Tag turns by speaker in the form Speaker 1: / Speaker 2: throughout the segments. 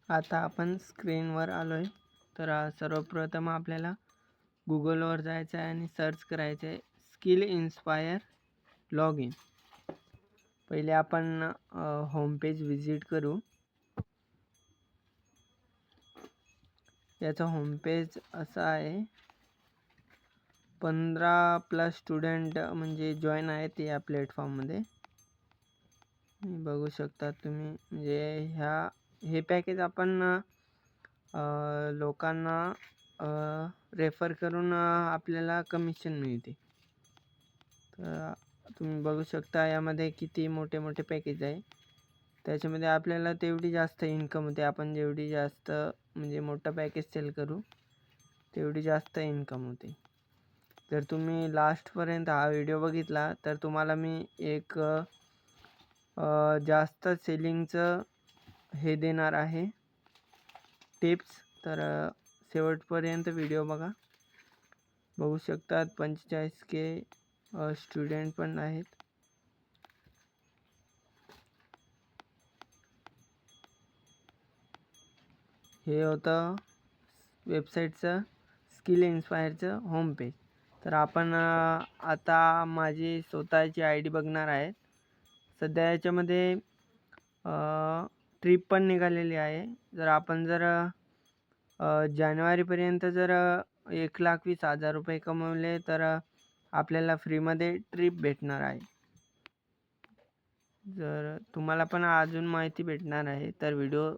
Speaker 1: आता आपण स्क्रीनवर आलो आहे. तर सर्वप्रथम आपल्याला गुगलवर जायचं आहे आणि सर्च करायचं आहे स्किल इन्स्पायर लॉग इन. पहिले आपण होम पेज विजिट करू. याचा होम पेज असा आहे. 15+ स्टुडंट म्हणजे जॉईन आहेत या प्लॅटफॉर्ममध्ये. बघू शकता तुम्ही. म्हणजे हे पॅकेज आपण लोकांना रेफर करून आपल्याला कमिशन मिळते. तर तुम्ही बघू शकता यामध्ये किती मोठे मोठे पॅकेज आहे. त्याच्यामध्ये आपल्याला तेवढी जास्त इन्कम होते. आपण जेवढी जास्त म्हणजे मोठं पॅकेज सेल करू तेवढी जास्त इन्कम होते. जर तुम्ही लास्टपर्यंत हा व्हिडिओ बघितला तर तुम्हाला मी एक जास्त सेलिंगचं हे देणार आहे टिप्स. तर शेवटपर्यंत व्हिडिओ बघा. बघू शकतात 45K स्टुडंट पण आहेत. हे होतं वेबसाईटचं स्किल इन्स्पायरचं होम पेज. तर आपण आता माझी स्वतःची ID बघणार आहे. सध्या याच्यामध्ये ट्रिप पण निघालेली आहे. जर आपण जानेवारीपर्यंत जर 1,20,000 रुपये कमवले तर आपल्याला फ्रीमध्ये ट्रिप भेटणार आहे. जर तुम्हाला पण अजून माहिती भेटणार आहे तर व्हिडिओ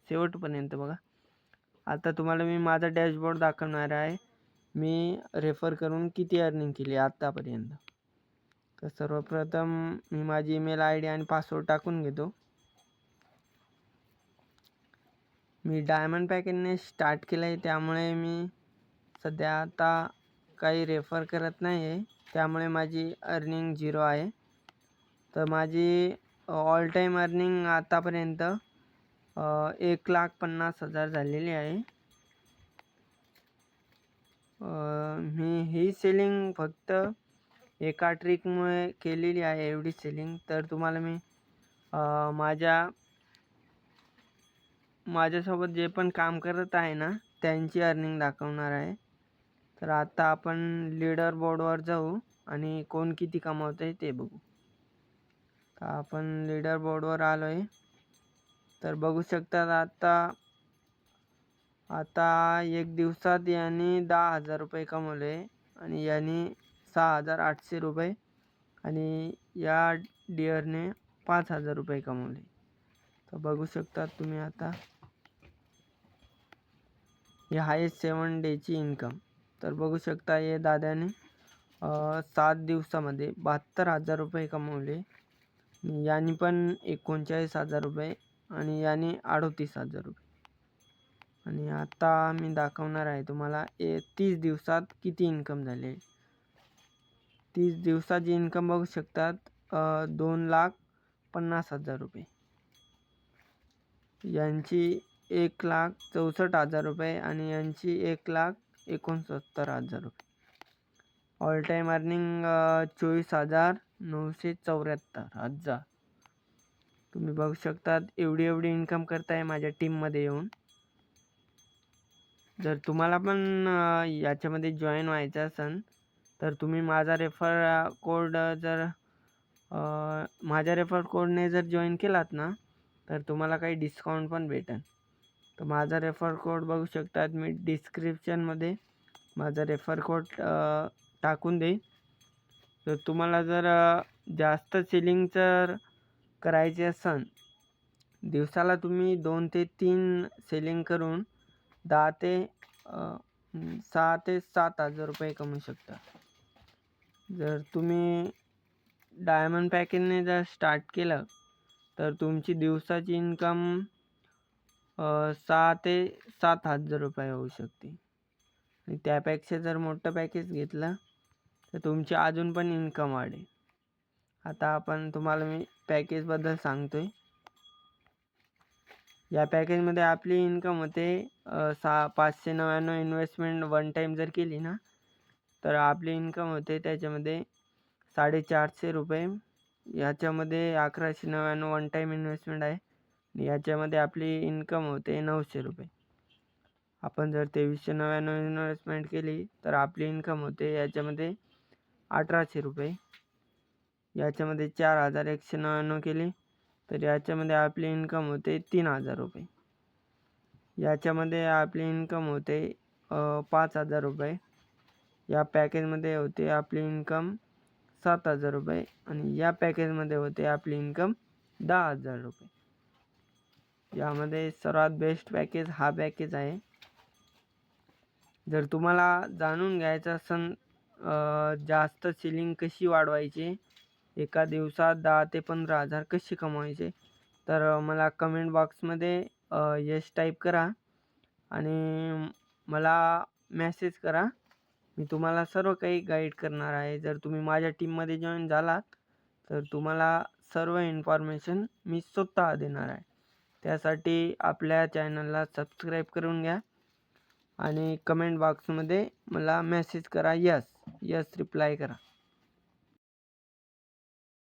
Speaker 1: शेवटपर्यंत बघा. आता तुम्हाला मी माझा डॅशबोर्ड दाखवणार आहे. मी रेफर करून किती अर्निंग केली आत्तापर्यंत. तर सर्वप्रथम मी माझी ईमेल ID आणि पासवर्ड टाकून घेतो. मी डायमंड पॅकेजने स्टार्ट केलं आहे, त्यामुळे मी सध्या आता काही रेफर करत नाही आहे. त्यामुळे माझी अर्निंग 0 आहे. तर माझी ऑल टाईम अर्निंग आतापर्यंत 1,50,000 झालेली आहे. मी ही सेलिंग फक्त एका ट्रिकमुळे केलेली आहे, एवढी सेलिंग. तर तुम्हाला मी माझ्यासोबत जे पण काम करत आहे ना त्यांची अर्निंग दाखवणार आहे. तर आता आपण लीडर बोर्डवर जाऊ आणि कोण किती कमवत आहे ते बघू. तर आपण लीडर बोर्डवर आलो आहे. तर बघू शकता आता एक दिवसात यांनी 10,000 रुपये कमवले आणि यांनी 6,800 रुपये आणि या डिअरने 5,000 रुपये कमवले. तर बघू शकता तुम्ही. आता हे आहे 7 डेची इन्कम. तर बघू शकता हे दादाने 7 दिवसामध्ये 72,000 रुपये कमवले. यांनी पण 39,000 रुपये आणि यांनी 38,000 रुपये. आणि आता मी दाखवणार आहे तुम्हाला 30 दिवसात किती इन्कम झाले. 30 दिवसाची इन्कम बघू शकतात 2,50,000 रुपये. यांची 1,64,000 रुपये आणि यांची 1,69,000 रुपये. All time earning 24,974,000. तुम्ही बघू शकतात एवढी इन्कम करताय माझ्या टीममध्ये येऊन. जर तुम्हाला पण याच्यामध्ये जॉईन व्हायचं असेल तर तुम्ही माझा रेफर कोडने जर जॉईन केलात ना तर तुम्हाला काही डिस्काउंट पण भेटेल. तर माझा रेफर कोड बघू शकतात. मी डिस्क्रिप्शनमध्ये माझा रेफर कोड टाकून देईन. तर तुम्हाला जर जास्त सेलिंग जर करायचे असेल, दिवसाला तुम्ही 2 ते 3 सेलिंग करून 6 ते 7,000 रुपये कमवू शकता. जर तुम्ही डायमंड पॅकेजने जर स्टार्ट केलं तर तुमची दिवसाची इन्कम 6 ते 7,000 रुपये होऊ शकते. आणि त्यापेक्षा जर मोठं पॅकेज घेतलं तर तुमची अजून पण इन्कम वाढेल. आता आपण तुम्हाला मी पॅकेजबद्दल सांगतोय. या पॅकेजमध्ये आपली इन्कम होते 599 इन्व्हेस्टमेंट वन टाईम जर केली ना तर आपली इन्कम होते त्याच्यामध्ये 450 रुपये. याच्यामध्ये 1,199 वन टाईम इन्व्हेस्टमेंट आहे. याच्यामध्ये आपली इन्कम होते 900 रुपये. आपण जर 2399 इन्व्हेस्टमेंट केली तर आपली इन्कम होते याच्यामध्ये 1800 रुपये. याच्यामध्ये 4199 केली तर याच्यामध्ये आपली इन्कम होते 3000 रुपये. याच्यामध्ये आपली इन्कम होते 5000 रुपये. या पॅकेजमध्ये होते आपली इन्कम 7000 रुपये आणि या पॅकेजमध्ये होते आपली इन्कम 10000 रुपये. यामध्ये सर्वात बेस्ट पॅकेज हा पॅकेज आहे. जर तुम्हाला जाणून घ्यायचं असेल जास्त सेलिंग कशी वाढवायची, एका दिवसात 10 ते 15,000 कसे कमवायचे, तर मला कमेंट बॉक्समध्ये यस टाईप करा आणि मला मेसेज करा. मी तुम्हाला सर्व काही गाईड करणार आहे. जर तुम्ही माझ्या टीममध्ये जॉईन झालात तर तुम्हाला सर्व इन्फॉर्मेशन मी स्वतः देणार आहे. त्यासाठी आपल्या चॅनलला सबस्क्राईब करून घ्या आणि कमेंट बॉक्समध्ये मला मेसेज करा, यस रिप्लाय करा.